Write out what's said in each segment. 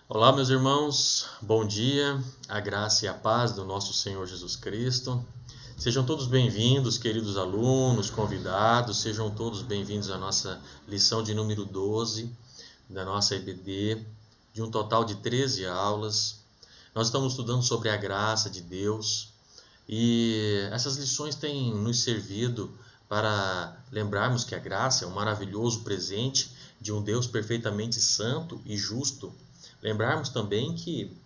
Olá, meus irmãos, bom dia, a graça e a paz do nosso Senhor Jesus Cristo. Sejam todos bem-vindos, queridos alunos, convidados, sejam todos bem-vindos à nossa lição de número 12 da nossa EBD, de um total de 13 aulas. Nós estamos estudando sobre a graça de Deus e essas lições têm nos servido para lembrarmos que a graça é um maravilhoso presente de um Deus perfeitamente santo e justo. Lembrarmos também que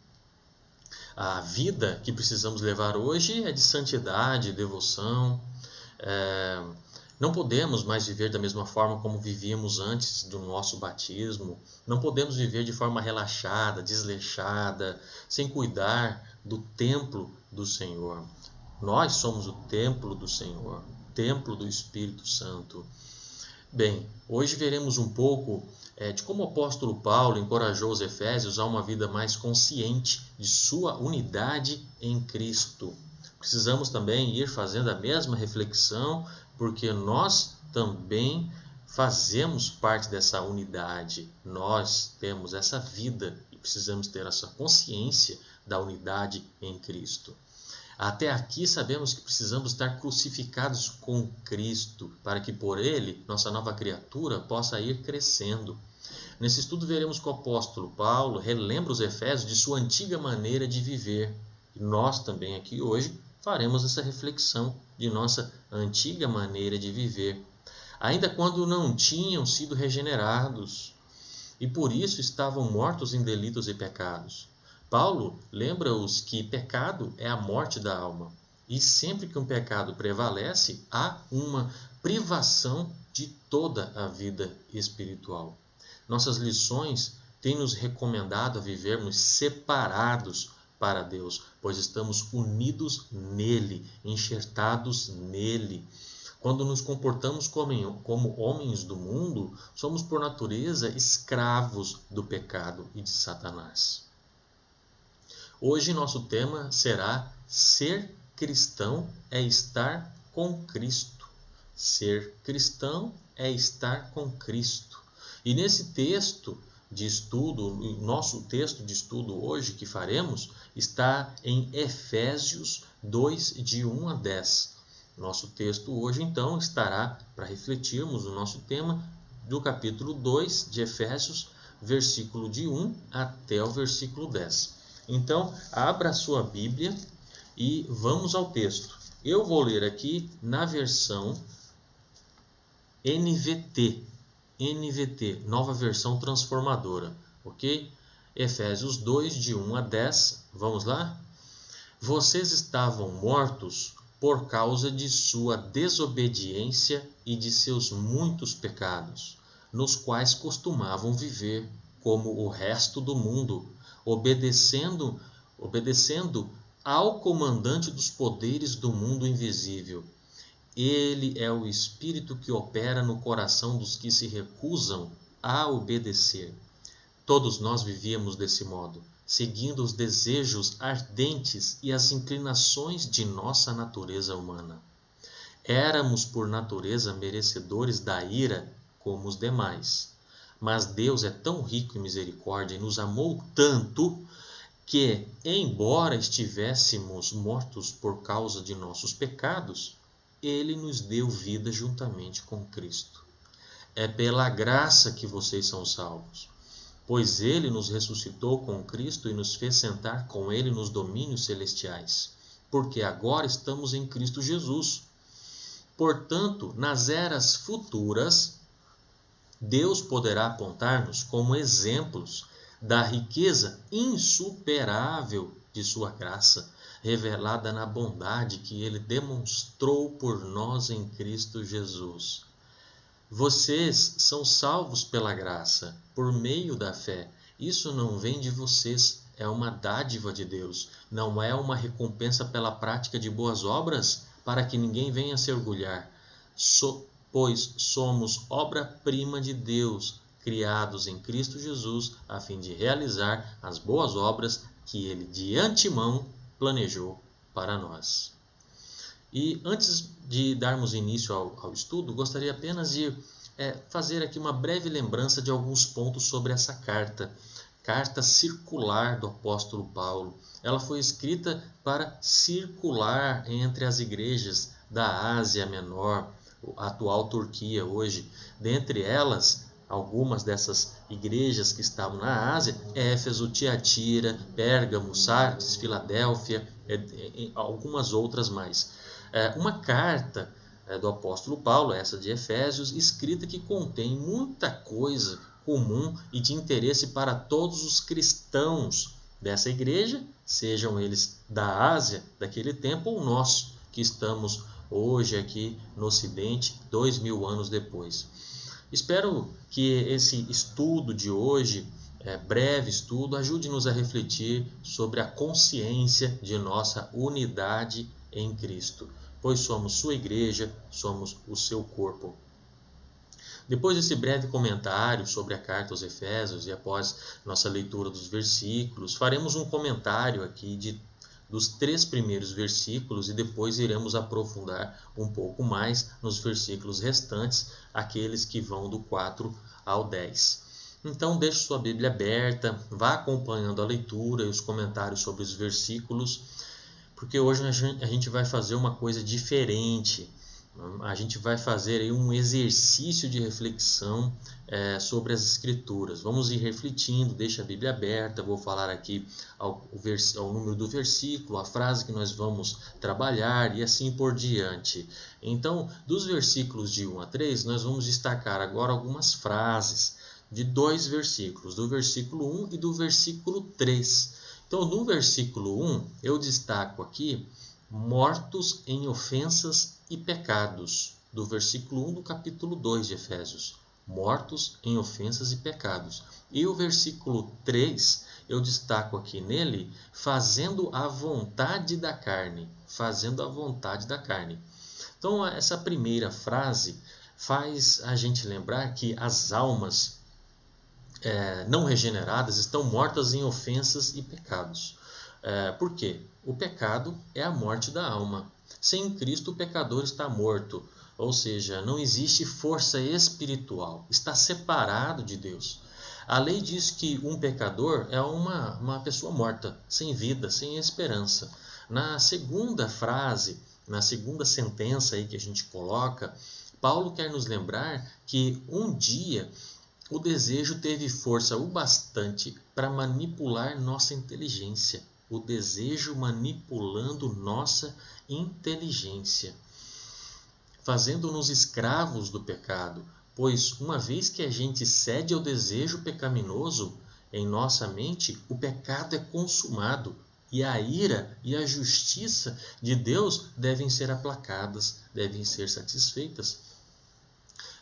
a vida que precisamos levar hoje é de santidade, devoção. É, não podemos mais viver da mesma forma como vivíamos antes do nosso batismo. Não podemos viver de forma relaxada, desleixada, sem cuidar do templo do Senhor. Nós somos o templo do Senhor, templo do Espírito Santo. Bem, hoje veremos um pouco de como o apóstolo Paulo encorajou os efésios a uma vida mais consciente de sua unidade em Cristo. Precisamos também ir fazendo a mesma reflexão, porque nós também fazemos parte dessa unidade. Nós temos essa vida e precisamos ter essa consciência da unidade em Cristo. Até aqui sabemos que precisamos estar crucificados com Cristo, para que por Ele, nossa nova criatura, possa ir crescendo. Nesse estudo veremos que o apóstolo Paulo relembra os efésios de sua antiga maneira de viver. E nós também aqui hoje faremos essa reflexão de nossa antiga maneira de viver. Ainda quando não tinham sido regenerados, e por isso estavam mortos em delitos e pecados. Paulo lembra-os que pecado é a morte da alma, e sempre que um pecado prevalece, há uma privação de toda a vida espiritual. Nossas lições têm nos recomendado a vivermos separados para Deus, pois estamos unidos nele, enxertados nele. Quando nos comportamos como homens do mundo, somos por natureza escravos do pecado e de Satanás. Hoje nosso tema será ser cristão é estar com Cristo. Ser cristão é estar com Cristo. E nesse texto de estudo, nosso texto de estudo hoje que faremos, está em Efésios 2, de 1 a 10. Nosso texto hoje, então, estará para refletirmos o nosso tema do capítulo 2 de Efésios, versículo de 1 até o versículo 10. Então, abra a sua Bíblia e vamos ao texto. Eu vou ler aqui na versão NVT, nova versão transformadora, ok? Efésios 2, de 1 a 10, vamos lá? Vocês estavam mortos por causa de sua desobediência e de seus muitos pecados, nos quais costumavam viver como o resto do mundo, obedecendo ao comandante dos poderes do mundo invisível. Ele é o espírito que opera no coração dos que se recusam a obedecer. Todos nós vivíamos desse modo, seguindo os desejos ardentes e as inclinações de nossa natureza humana. Éramos, por natureza, merecedores da ira como os demais. Mas Deus é tão rico em misericórdia e nos amou tanto que, embora estivéssemos mortos por causa de nossos pecados, Ele nos deu vida juntamente com Cristo. É pela graça que vocês são salvos, pois Ele nos ressuscitou com Cristo e nos fez sentar com Ele nos domínios celestiais, porque agora estamos em Cristo Jesus. Portanto, nas eras futuras, Deus poderá apontar-nos como exemplos da riqueza insuperável de sua graça, revelada na bondade que Ele demonstrou por nós em Cristo Jesus. Vocês são salvos pela graça, por meio da fé. Isso não vem de vocês, é uma dádiva de Deus. Não é uma recompensa pela prática de boas obras, para que ninguém venha se orgulhar. Pois somos obra-prima de Deus, criados em Cristo Jesus, a fim de realizar as boas obras que Ele de antemão planejou para nós. E antes de darmos início ao estudo, gostaria apenas de fazer aqui uma breve lembrança de alguns pontos sobre essa carta. carta circular do apóstolo Paulo. Ela foi escrita para circular entre as igrejas da Ásia Menor, a atual Turquia hoje. Dentre elas, algumas dessas igrejas que estavam na Ásia, Éfeso, Tiatira, Pérgamo, Sardes, Filadélfia, algumas outras mais. Uma carta do apóstolo Paulo, essa de Efésios, escrita que contém muita coisa comum e de interesse para todos os cristãos dessa igreja, sejam eles da Ásia daquele tempo ou nós que estamos hoje aqui no Ocidente, 2000 anos depois. Espero que esse estudo de hoje, breve estudo, ajude-nos a refletir sobre a consciência de nossa unidade em Cristo, pois somos sua igreja, somos o seu corpo. Depois desse breve comentário sobre a carta aos Efésios e após nossa leitura dos versículos, faremos um comentário aqui dos 3 primeiros versículos e depois iremos aprofundar um pouco mais nos versículos restantes, aqueles que vão do 4 ao 10. Então deixe sua Bíblia aberta, vá acompanhando a leitura e os comentários sobre os versículos, porque hoje a gente vai fazer uma coisa diferente. A gente vai fazer aí um exercício de reflexão sobre as Escrituras. Vamos ir refletindo, deixa a Bíblia aberta, vou falar aqui ao número do versículo, a frase que nós vamos trabalhar e assim por diante. Então, dos versículos de 1 a 3, nós vamos destacar agora algumas frases de 2 versículos, do versículo 1 e do versículo 3. Então, no versículo 1, eu destaco aqui mortos em ofensas e pecados, do versículo 1 do capítulo 2 de Efésios. Mortos em ofensas e pecados. E o versículo 3, eu destaco aqui nele, fazendo a vontade da carne. Fazendo a vontade da carne. Então, essa primeira frase faz a gente lembrar que as almas não regeneradas estão mortas em ofensas e pecados. Por quê? O pecado é a morte da alma. Sem Cristo, o pecador está morto, ou seja, não existe força espiritual, está separado de Deus. A lei diz que um pecador é uma pessoa morta, sem vida, sem esperança. Na segunda frase, na segunda sentença aí que a gente coloca, Paulo quer nos lembrar que um dia o desejo teve força o bastante para manipular nossa inteligência. O desejo manipulando nossa inteligência, fazendo-nos escravos do pecado, pois uma vez que a gente cede ao desejo pecaminoso em nossa mente, o pecado é consumado e a ira e a justiça de Deus devem ser aplacadas, devem ser satisfeitas.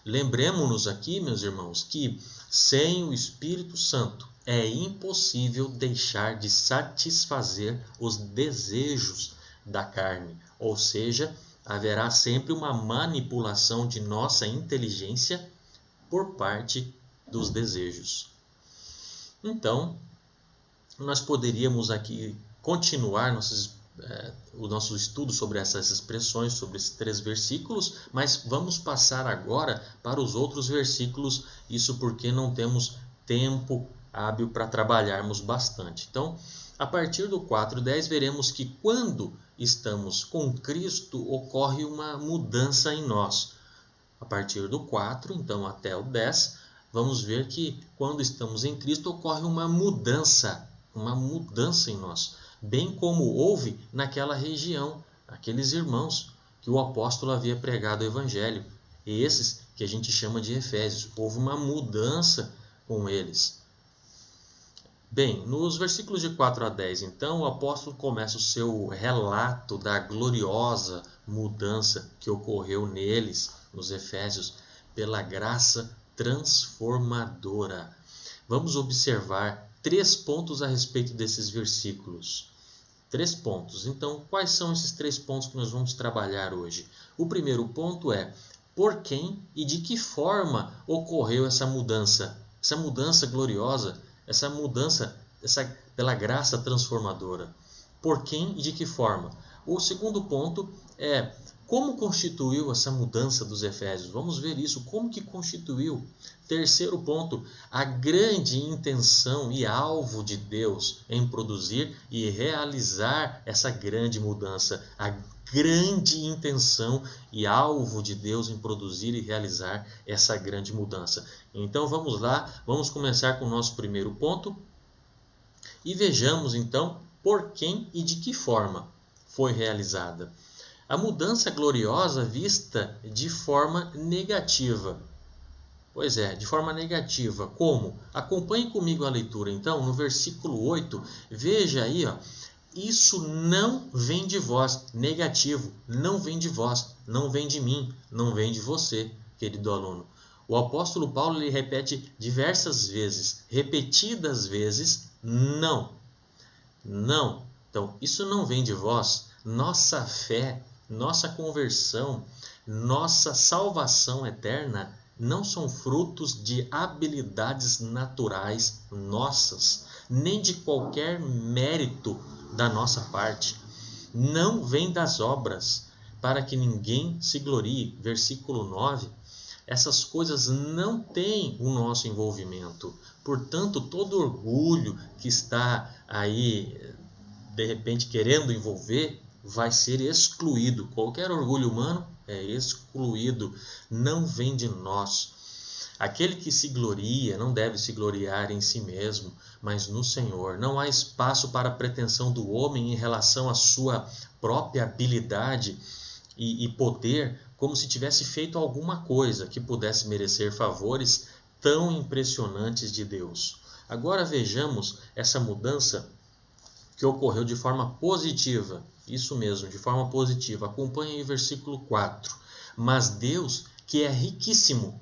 Lembremos-nos aqui, meus irmãos, que sem o Espírito Santo é impossível deixar de satisfazer os desejos da carne, ou seja, haverá sempre uma manipulação de nossa inteligência por parte dos desejos. Então, nós poderíamos aqui continuar o nosso estudo sobre essas expressões, sobre esses 3 versículos, mas vamos passar agora para os outros versículos, isso porque não temos tempo hábil para trabalharmos bastante. Então, a partir do 4:10, veremos que quando estamos com Cristo, ocorre uma mudança em nós. A partir do 4, então, até o 10, vamos ver que quando estamos em Cristo, ocorre uma mudança em nós. Bem como houve naquela região, aqueles irmãos que o apóstolo havia pregado o evangelho. E esses que a gente chama de Efésios, houve uma mudança com eles. Bem, nos versículos de 4 a 10, então, o apóstolo começa o seu relato da gloriosa mudança que ocorreu neles, nos Efésios, pela graça transformadora. Vamos observar 3 pontos a respeito desses versículos. 3 pontos. Então, quais são esses 3 pontos que nós vamos trabalhar hoje? O primeiro ponto é por quem e de que forma ocorreu essa mudança gloriosa, essa mudança pela graça transformadora. Por quem e de que forma? O segundo ponto é Como constituiu essa mudança dos Efésios? Vamos ver isso. Como que constituiu? Terceiro ponto, a grande intenção e alvo de Deus em produzir e realizar essa grande mudança. A grande intenção e alvo de Deus em produzir e realizar essa grande mudança. Então vamos lá, vamos começar com o nosso primeiro ponto e vejamos então por quem e de que forma foi realizada. A mudança gloriosa vista de forma negativa. Pois é, de forma negativa. Como? Acompanhe comigo a leitura então, no versículo 8. Veja aí, ó. Isso não vem de vós. Negativo. Não vem de vós. Não vem de mim. Não vem de você, querido aluno. O apóstolo Paulo ele repete diversas vezes, repetidas vezes, não. Não. Então, isso não vem de vós. Nossa fé, nossa conversão, nossa salvação eterna não são frutos de habilidades naturais nossas, nem de qualquer mérito da nossa parte. Não vem das obras, para que ninguém se glorie. Versículo 9. Essas coisas não têm o nosso envolvimento. Portanto, todo orgulho que está aí, de repente, querendo envolver, vai ser excluído. Qualquer orgulho humano é excluído, não vem de nós. Aquele que se gloria não deve se gloriar em si mesmo, mas no Senhor. Não há espaço para a pretensão do homem em relação à sua própria habilidade e poder, como se tivesse feito alguma coisa que pudesse merecer favores tão impressionantes de Deus. Agora vejamos essa mudança que ocorreu de forma positiva. Isso mesmo, de forma positiva. Acompanhe aí o versículo 4. Mas Deus, que é riquíssimo.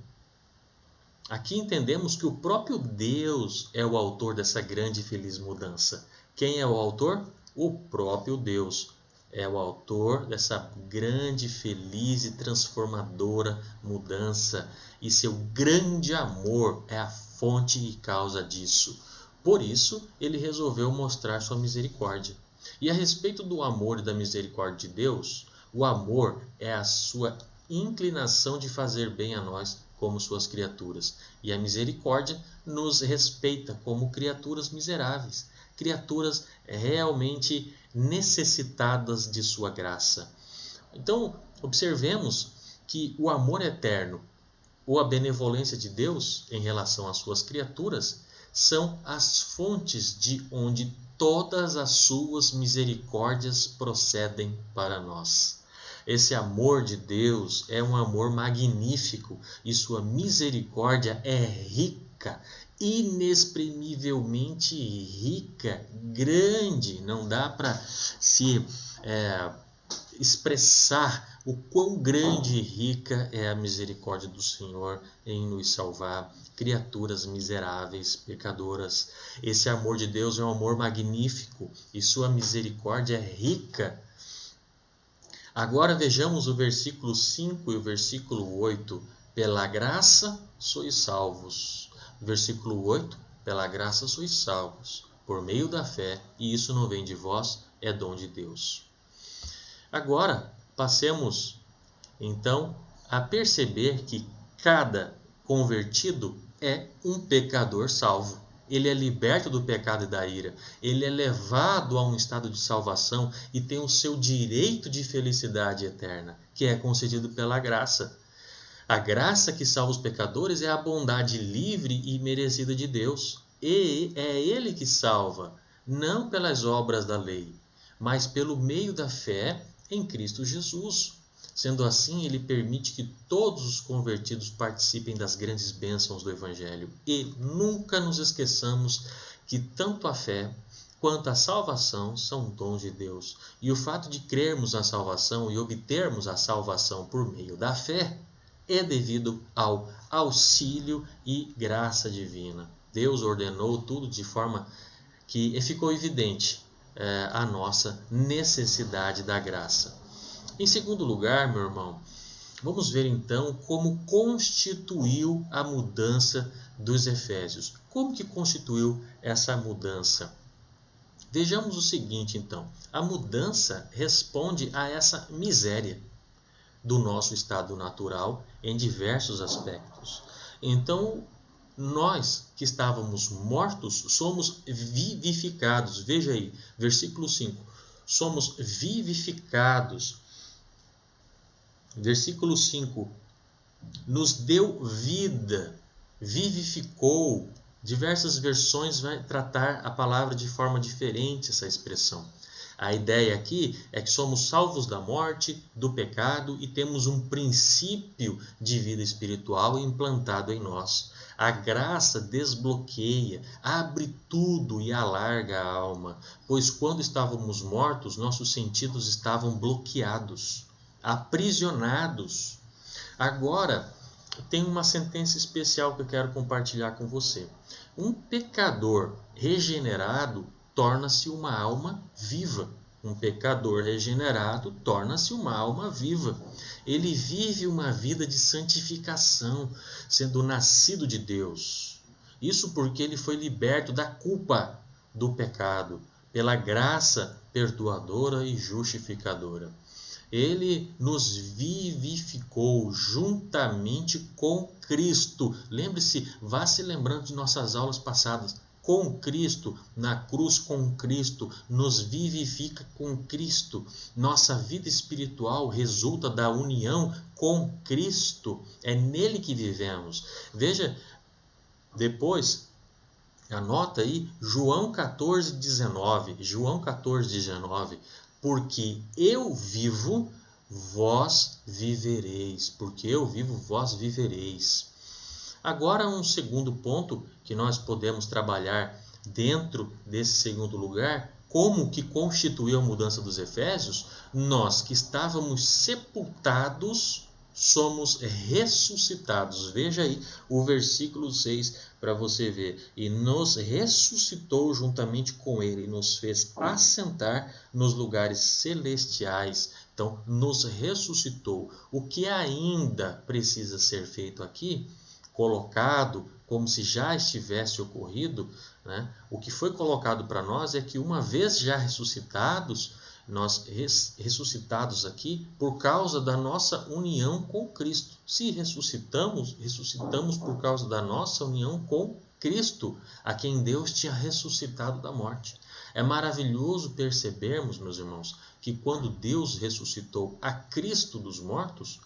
Aqui entendemos que o próprio Deus é o autor dessa grande e feliz mudança. Quem é o autor? O próprio Deus é o autor dessa grande, feliz e transformadora mudança. E seu grande amor é a fonte e causa disso. Por isso, ele resolveu mostrar sua misericórdia. E a respeito do amor e da misericórdia de Deus, o amor é a sua inclinação de fazer bem a nós como suas criaturas. E a misericórdia nos respeita como criaturas miseráveis, criaturas realmente necessitadas de sua graça. Então, observemos que o amor eterno ou a benevolência de Deus em relação às suas criaturas são as fontes de onde todas as suas misericórdias procedem para nós. Esse amor de Deus é um amor magnífico e sua misericórdia é rica, inexprimivelmente rica, grande. Não dá para se expressar o quão grande e rica é a misericórdia do Senhor em nos salvar, criaturas miseráveis, pecadoras. Esse amor de Deus é um amor magnífico e sua misericórdia é rica. Agora vejamos o versículo 5 e o versículo 8. Pela graça sois salvos. Versículo 8. Pela graça sois salvos, por meio da fé, e isso não vem de vós, é dom de Deus. Agora, passemos, então, a perceber que cada convertido é um pecador salvo. Ele é liberto do pecado e da ira. Ele é levado a um estado de salvação e tem o seu direito de felicidade eterna, que é concedido pela graça. A graça que salva os pecadores é a bondade livre e merecida de Deus. E é Ele que salva, não pelas obras da lei, mas pelo meio da fé em Cristo Jesus. Sendo assim, ele permite que todos os convertidos participem das grandes bênçãos do Evangelho. E nunca nos esqueçamos que tanto a fé quanto a salvação são dons de Deus. E o fato de crermos na salvação e obtermos a salvação por meio da fé é devido ao auxílio e graça divina. Deus ordenou tudo de forma que ficou evidente a nossa necessidade da graça. Em segundo lugar, meu irmão, vamos ver então como constituiu a mudança dos Efésios. Como que constituiu essa mudança? Vejamos o seguinte então, a mudança responde a essa miséria. do nosso estado natural em diversos aspectos. Então, nós que estávamos mortos, somos vivificados. Veja aí, versículo 5. Somos vivificados. Versículo 5. Nos deu vida, vivificou. Diversas versões vai tratar a palavra de forma diferente, essa expressão. A ideia aqui é que somos salvos da morte, do pecado e temos um princípio de vida espiritual implantado em nós. A graça desbloqueia, abre tudo e alarga a alma, pois quando estávamos mortos, nossos sentidos estavam bloqueados, aprisionados. Agora, tem uma sentença especial que eu quero compartilhar com você. Um pecador regenerado torna-se uma alma viva. Um pecador regenerado torna-se uma alma viva. Ele vive uma vida de santificação, sendo nascido de Deus. Isso porque ele foi liberto da culpa do pecado, pela graça perdoadora e justificadora. Ele nos vivificou juntamente com Cristo. Lembre-se, vá se lembrando de nossas aulas passadas. Com Cristo, na cruz com Cristo, nos vivifica com Cristo. Nossa vida espiritual resulta da união com Cristo. É nele que vivemos. Veja, depois, anota aí, João 14,19. João 14,19. Porque eu vivo, vós vivereis. Porque eu vivo, vós vivereis. Agora, um segundo ponto que nós podemos trabalhar dentro desse segundo lugar, como que constituiu a mudança dos Efésios, nós que estávamos sepultados, somos ressuscitados. Veja aí o versículo 6 para você ver. E nos ressuscitou juntamente com ele, e nos fez assentar nos lugares celestiais. Então, nos ressuscitou. O que ainda precisa ser feito aqui, colocado como se já estivesse ocorrido, né? O que foi colocado para nós é que uma vez já ressuscitados, nós ressuscitados aqui por causa da nossa união com Cristo. Se ressuscitamos, ressuscitamos por causa da nossa união com Cristo, a quem Deus tinha ressuscitado da morte. É maravilhoso percebermos, meus irmãos, que quando Deus ressuscitou a Cristo dos mortos,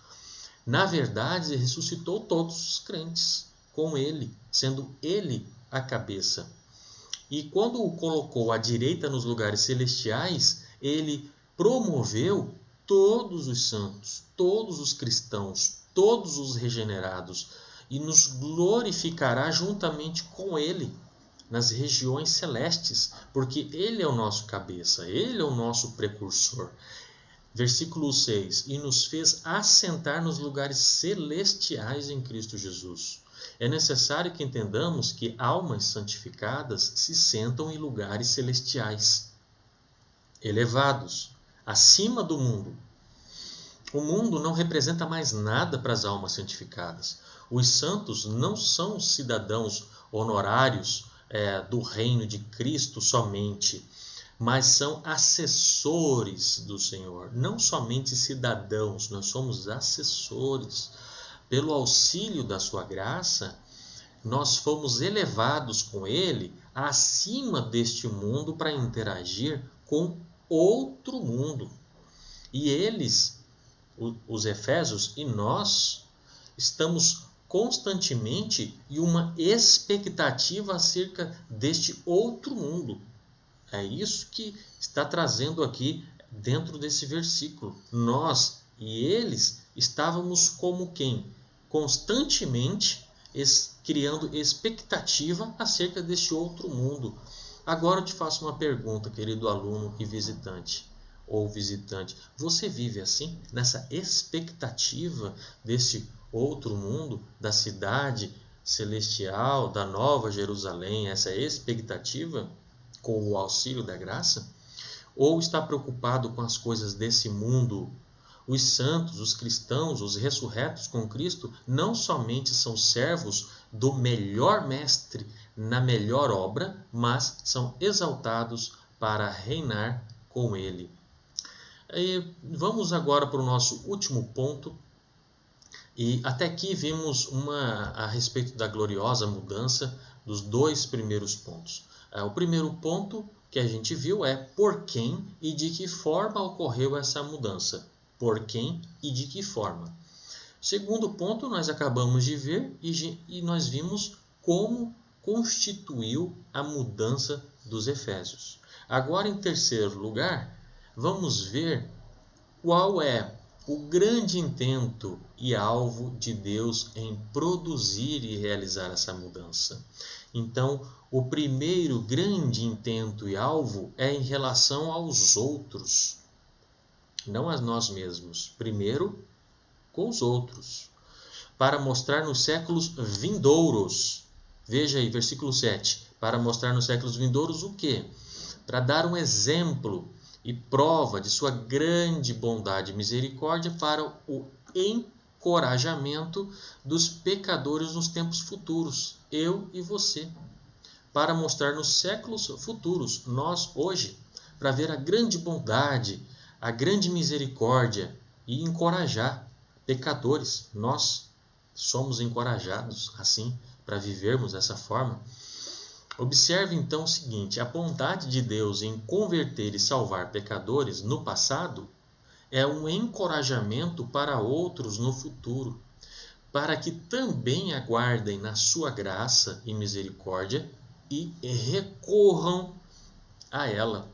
na verdade, ressuscitou todos os crentes com ele, sendo ele a cabeça. E quando o colocou à direita nos lugares celestiais, ele promoveu todos os santos, todos os cristãos, todos os regenerados, e nos glorificará juntamente com ele nas regiões celestes, porque ele é o nosso cabeça, ele é o nosso precursor. Versículo 6, e nos fez assentar nos lugares celestiais em Cristo Jesus. É necessário que entendamos que almas santificadas se sentam em lugares celestiais, elevados, acima do mundo. O mundo não representa mais nada para as almas santificadas. Os santos não são cidadãos honorários do reino de Cristo somente, mas são assessores do Senhor, não somente cidadãos, nós somos assessores. Pelo auxílio da sua graça, nós fomos elevados com ele acima deste mundo para interagir com outro mundo. E eles, os Efésios e nós, estamos constantemente em uma expectativa acerca deste outro mundo. É isso que está trazendo aqui dentro desse versículo. Nós e eles estávamos como quem? Constantemente criando expectativa acerca deste outro mundo. Agora eu te faço uma pergunta, querido aluno e visitante ou visitante. Você vive assim? Nessa expectativa desse outro mundo, da cidade celestial, da Nova Jerusalém, essa expectativa? Com o auxílio da graça? Ou está preocupado com as coisas desse mundo? Os santos, os cristãos, os ressurretos com Cristo, não somente são servos do melhor mestre na melhor obra, mas são exaltados para reinar com ele. E vamos agora para o nosso último ponto. E até aqui vimos a respeito da gloriosa mudança dos dois primeiros pontos. O primeiro ponto que a gente viu é por quem e de que forma ocorreu essa mudança. Por quem e de que forma. Segundo ponto, nós acabamos de ver e nós vimos como constituiu a mudança dos Efésios. Agora, em terceiro lugar, vamos ver qual é o grande intento e alvo de Deus em produzir e realizar essa mudança. Então, o primeiro grande intento e alvo é em relação aos outros, não a nós mesmos. Primeiro, com os outros, para mostrar nos séculos vindouros. Veja aí, versículo 7. Para mostrar nos séculos vindouros o quê? Para dar um exemplo e prova de sua grande bondade e misericórdia para o encorajamento dos pecadores nos tempos futuros, eu e você. Para mostrar nos séculos futuros, nós hoje, para ver a grande bondade, a grande misericórdia e encorajar pecadores. Nós somos encorajados assim para vivermos dessa forma. Observe então o seguinte: a bondade de Deus em converter e salvar pecadores no passado é um encorajamento para outros no futuro, para que também aguardem na sua graça e misericórdia e recorram a ela.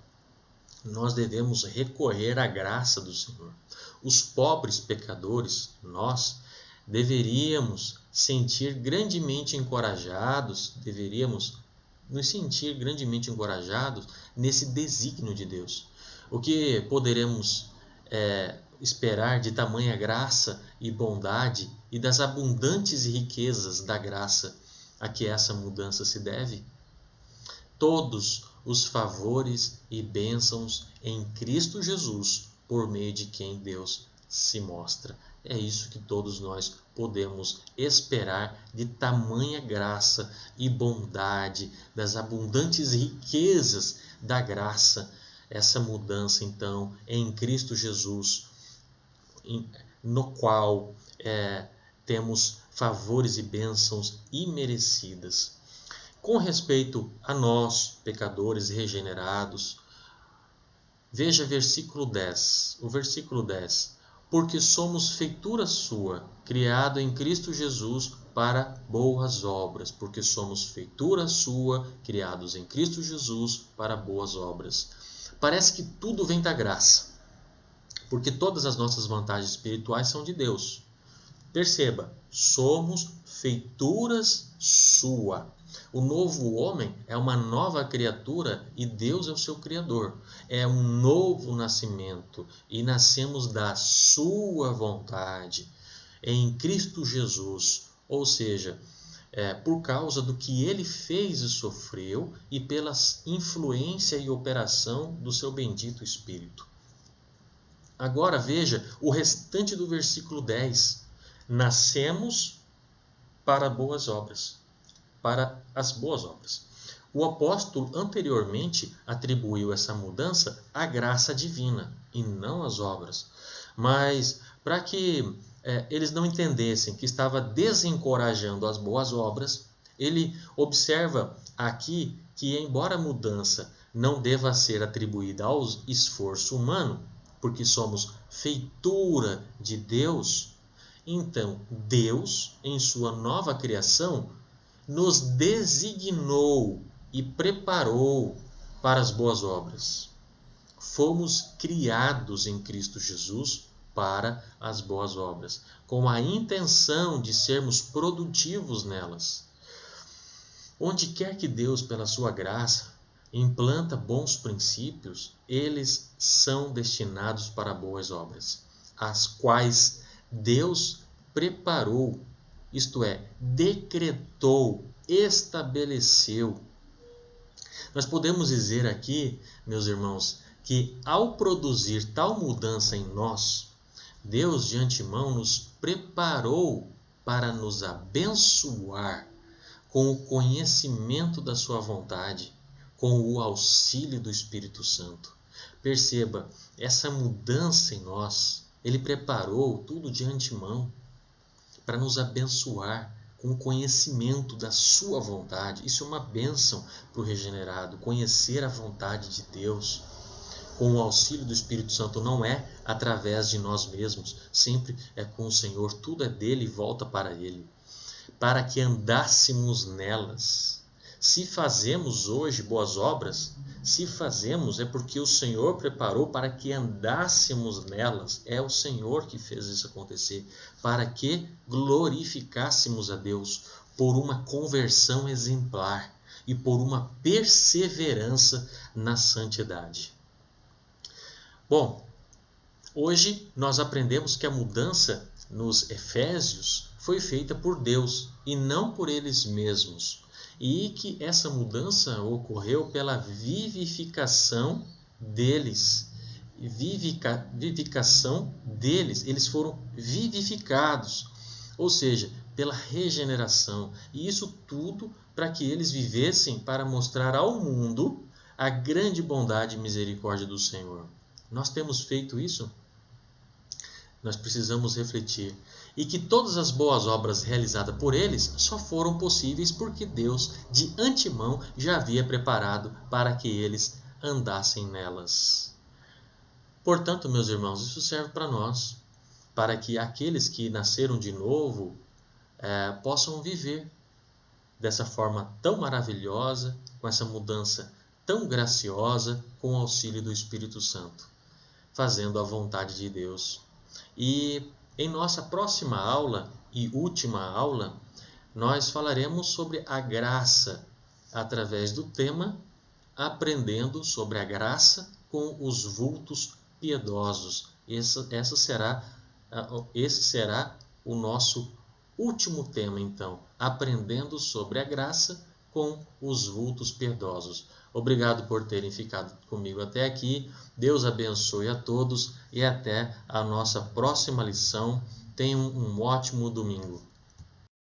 Nós devemos recorrer à graça do Senhor. Os pobres pecadores, nós, deveríamos sentir grandemente encorajados, deveríamos nos sentir grandemente encorajados nesse desígnio de Deus. O que poderemos esperar de tamanha graça e bondade e das abundantes riquezas da graça a que essa mudança se deve? Todos os favores e bênçãos em Cristo Jesus, por meio de quem Deus se mostra. É isso que todos nós podemos esperar de tamanha graça e bondade, das abundantes riquezas da graça. Essa mudança, então, em Cristo Jesus, no qual temos favores e bênçãos imerecidas. Com respeito a nós, pecadores regenerados, veja versículo 10. O versículo 10. Porque somos feitura sua, criado em Cristo Jesus para boas obras. Porque somos feitura sua, criados em Cristo Jesus para boas obras. Parece que tudo vem da graça, porque todas as nossas vantagens espirituais são de Deus. Perceba, somos feituras sua. O novo homem é uma nova criatura e Deus é o seu Criador. É um novo nascimento e nascemos da sua vontade em Cristo Jesus. Ou seja, por causa do que ele fez e sofreu e pela influência e operação do seu bendito Espírito. Agora veja o restante do versículo 10. Nascemos para boas obras. Para as boas obras. O apóstolo anteriormente atribuiu essa mudança à graça divina e não às obras. Mas para que eles não entendessem que estava desencorajando as boas obras, ele observa aqui que, embora a mudança não deva ser atribuída ao esforço humano, porque somos feitura de Deus, então Deus, em sua nova criação, nos designou e preparou para as boas obras. Fomos criados em Cristo Jesus para as boas obras, com a intenção de sermos produtivos nelas. Onde quer que Deus, pela sua graça, implanta bons princípios, eles são destinados para boas obras, as quais Deus preparou, isto é, decretou, estabeleceu. Nós podemos dizer aqui, meus irmãos, que ao produzir tal mudança em nós, Deus de antemão nos preparou para nos abençoar com o conhecimento da sua vontade, com o auxílio do Espírito Santo. Perceba, essa mudança em nós, Ele preparou tudo de antemão para nos abençoar com o conhecimento da sua vontade. Isso é uma bênção para o regenerado, conhecer a vontade de Deus. Com o auxílio do Espírito Santo, não é através de nós mesmos, sempre é com o Senhor, tudo é dele e volta para ele. Para que andássemos nelas. Se fazemos hoje boas obras, se fazemos é porque o Senhor preparou para que andássemos nelas. É o Senhor que fez isso acontecer, para que glorificássemos a Deus por uma conversão exemplar e por uma perseverança na santidade. Bom, hoje nós aprendemos que a mudança nos Efésios foi feita por Deus e não por eles mesmos. E que essa mudança ocorreu pela vivificação deles. Vivificação deles, eles foram vivificados, ou seja, pela regeneração. E isso tudo para que eles vivessem para mostrar ao mundo a grande bondade e misericórdia do Senhor. Nós temos feito isso? Nós precisamos refletir. E que todas as boas obras realizadas por eles só foram possíveis porque Deus, de antemão, já havia preparado para que eles andassem nelas. Portanto, meus irmãos, isso serve para nós, para que aqueles que nasceram de novo possam viver dessa forma tão maravilhosa, com essa mudança tão graciosa, com o auxílio do Espírito Santo, fazendo a vontade de Deus. E em nossa próxima aula e última aula, nós falaremos sobre a graça através do tema Aprendendo sobre a Graça com os Vultos Piedosos. Esse será o nosso último tema, então, Aprendendo sobre a Graça com os Vultos Piedosos. Obrigado por terem ficado comigo até aqui. Deus abençoe a todos e até a nossa próxima lição. Tenham um ótimo domingo.